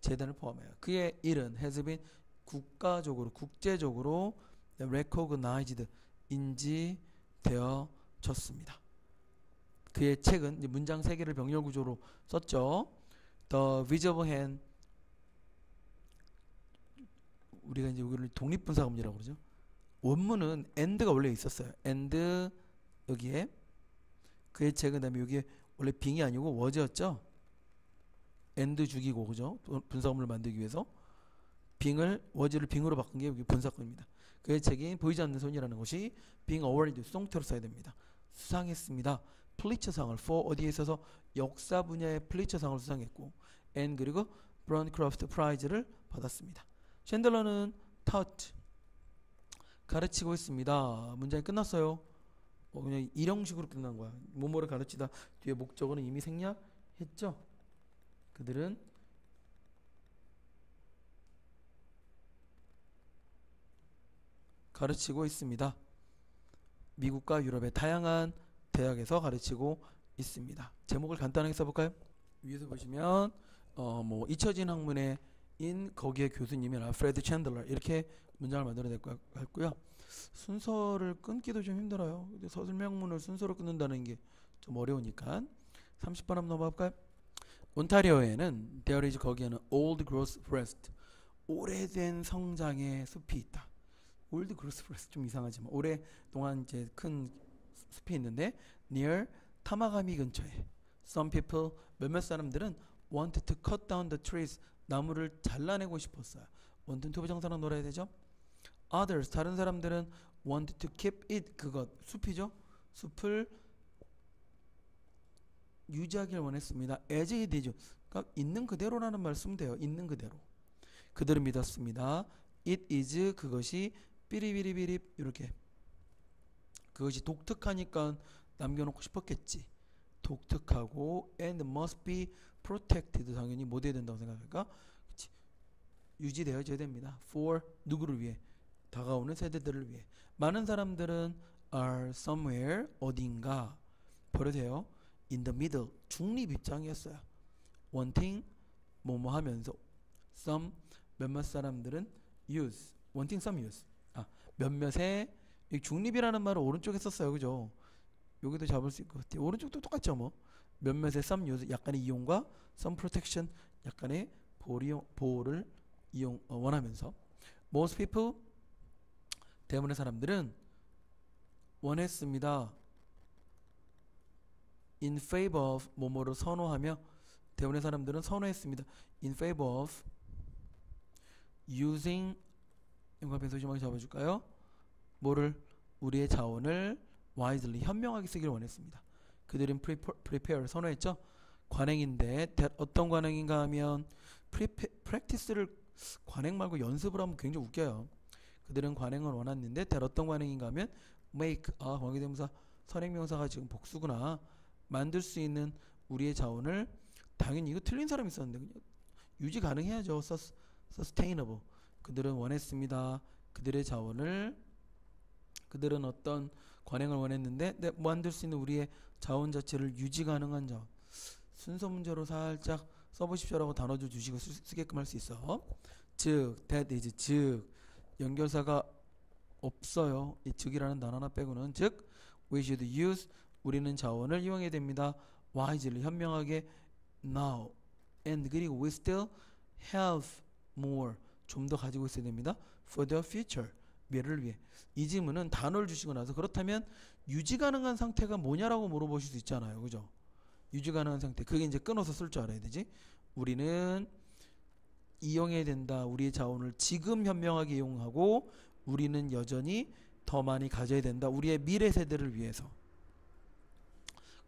재단을 포함하여 그의 일은 has been 국가적으로 국제적으로 recognized 인지되어졌습니다. 그의 책은 이제 문장 3개를 병렬 구조로 썼죠. The visible hand 우리가 이제 여기를 독립분사금리라고 그러죠. 원문은 and가 원래 있었어요. and 여기에 그의 책은 다음에 여기에 원래 빙이 아니고 was였죠. and 죽이고 그죠? 분사구문을 만들기 위해서 빙을 was를 빙으로 바꾼 게 여기 분사구문입니다. 그의 책인 보이지 않는 손이라는 것이 being awarded 수동태로 써야 됩니다. 수상했습니다. 플리처상을 for 어디에 있어서 역사 분야의 플리처상을 수상했고 and 그리고 브런크로프트 프라이즈를 받았습니다. 챈들러는 taught 가르치고 있습니다. 문장이 끝났어요. 그냥 일형식으로 끝난 거야. 뭐뭐를 가르치다 뒤에 목적어는 이미 생략했죠. 그들은 가르치고 있습니다. 미국과 유럽의 다양한 대학에서 가르치고 있습니다. 제목을 간단하게 써볼까요? 위에서 보시면 뭐 잊혀진 학문의 인 거기에 교수님인 알프레드 챈들러 이렇게 문장을 만들어낼 것 같고요. 순서를 끊기도 좀 힘들어요. 설명문을 순서로 끊는다는 게 좀 어려우니까 30번 한번 넘어갈까요? 온타리오에는 there is 거기에는 old growth forest 오래된 성장의 숲이 있다. old growth forest 좀 이상하지만 오랫동안 이제 큰 숲이 있는데 near 타마가미 근처에 some people 몇몇 사람들은 wanted to cut down the trees 나무를 잘라내고 싶었어요. wanted to 부정사랑 놀아야 되죠. others 다른 사람들은 wanted to keep it 그것 숲이죠. 숲을 유지하길 원했습니다. as it is 그러니까 있는 그대로라는 말 쓰면 돼요. 있는 그대로. 그들은 믿었습니다. it is 그것이 삐리비리비리 이렇게 그것이 독특하니까 남겨놓고 싶었겠지. 독특하고 and must be protected 당연히 못 해야 된다고 생각할까? 그치. 유지되어져야 됩니다. for 누구를 위해? 다가오는 세대들을 위해. 많은 사람들은 are somewhere 어딘가 버려돼요. in the middle 중립 입장이었어요. wanting 뭐뭐 하면서 some 몇몇 사람들은 use wanting some use 몇몇의 중립이라는 말을 오른쪽에 썼어요. 그죠? 여기도 잡을 수 있을 것 같아요. 오른쪽도 똑같죠 뭐. 몇몇의 some use 약간의 이용과 some protection 약간의 보호를 원하면서 most people 대부분의 사람들은 원했습니다. in favor of 뭐뭐를 선호하며 대부분의 사람들은 선호했습니다. in favor of using 연관편 소심하게 잡아줄까요? 뭐를 우리의 자원을 wisely 현명하게 쓰기를 원했습니다. 그들은 prepare 선호했죠. 관행인데 어떤 관행인가 하면 practice를 관행 말고 연습을 하면 굉장히 웃겨요. 그들은 관행을 원했는데 어떤 관행인가 하면 make 관계대명사 선행명사가 지금 복수구나. 만들 수 있는 우리의 자원을 당연히 이거 틀린 사람이 있었는데 그냥 유지 가능해야죠. sustainable 그들은 원했습니다. 그들의 자원을 그들은 어떤 관행을 원했는데 만들 수 있는 우리의 자원 자체를 유지 가능한 자원 순서 문제로 살짝 써보십시오라고 단어도 주시고 쓰게끔 할 수 있어. 즉 that is 즉 연결사가 없어요. 이 즉이라는 단어 하나 빼고는 즉 we should use 우리는 자원을 이용해야 됩니다. wisely 현명하게 now and 그리고 we still have more 좀 더 가지고 있어야 됩니다. for the future 미래를 위해. 이 질문은 단어를 주시고 나서 그렇다면 유지 가능한 상태가 뭐냐라고 물어보실 수 있잖아요. 그죠? 유지 가능한 상태 그게 이제 끊어서 쓸 줄 알아야 되지. 우리는 이용해야 된다. 우리의 자원을 지금 현명하게 이용하고 우리는 여전히 더 많이 가져야 된다. 우리의 미래 세대를 위해서.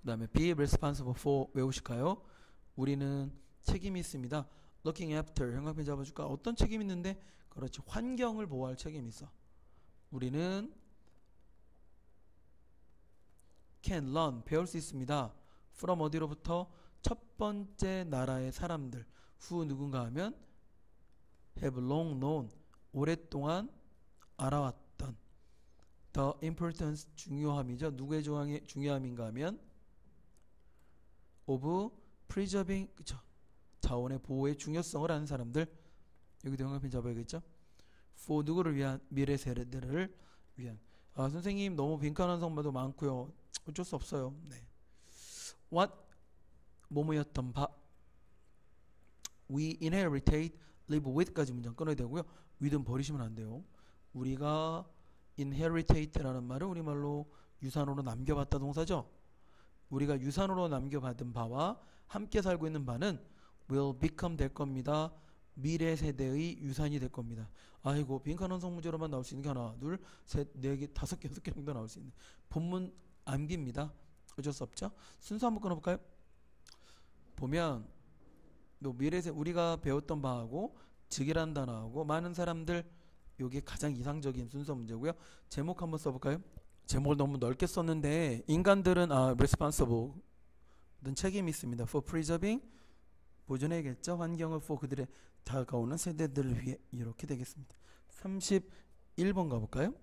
그 다음에 be responsible for 외우실까요? 우리는 책임이 있습니다. looking after 형광펜 잡아줄까? 어떤 책임이 있는데 그렇지 환경을 보호할 책임이 있어. 우리는 can learn 배울 수 있습니다. from 어디로부터? 첫 번째 나라의 사람들 who 누군가 하면 have long known 오랫동안 알아왔던 the importance 중요함이죠. 누구의 중요함인가 하면 of preserving 그쵸? 자원의 보호의 중요성을 아는 사람들 여기도 형광펜 잡아야겠죠. for 누구를 위한 미래 세대들을 위한 선생님 너무 빈칸한 성마도 많고요. 어쩔 수 없어요. 네. what 뭐뭐였던 바 we inherited live with까지 문장 끊어야 되고요. with는 버리시면 안 돼요. 우리가 inherited라는 말은 우리말로 유산으로 남겨받다 동사죠. 우리가 유산으로 남겨받은 바와 함께 살고 있는 바는 will become 될 겁니다. 미래 세대의 유산이 될 겁니다. 아이고 빈칸원 성문제로만 나올 수 있는 게 하나, 둘, 셋, 네 개, 다섯 개, 여섯 개 정도 나올 수 있는 본문 암기입니다. 어쩔 수 없죠. 순서 한번 끊어볼까요? 보면 미래 세 우리가 배웠던 바하고 즉이란 단어하고 많은 사람들 요게 가장 이상적인 순서 문제고요. 제목 한번 써볼까요? 제목을 너무 넓게 썼는데 인간들은 responsible 어떤 책임이 있습니다. for preserving 보존해야겠죠. 환경을 for 그들의 다가오는 세대들을 위해 이렇게 되겠습니다. 31번 가볼까요?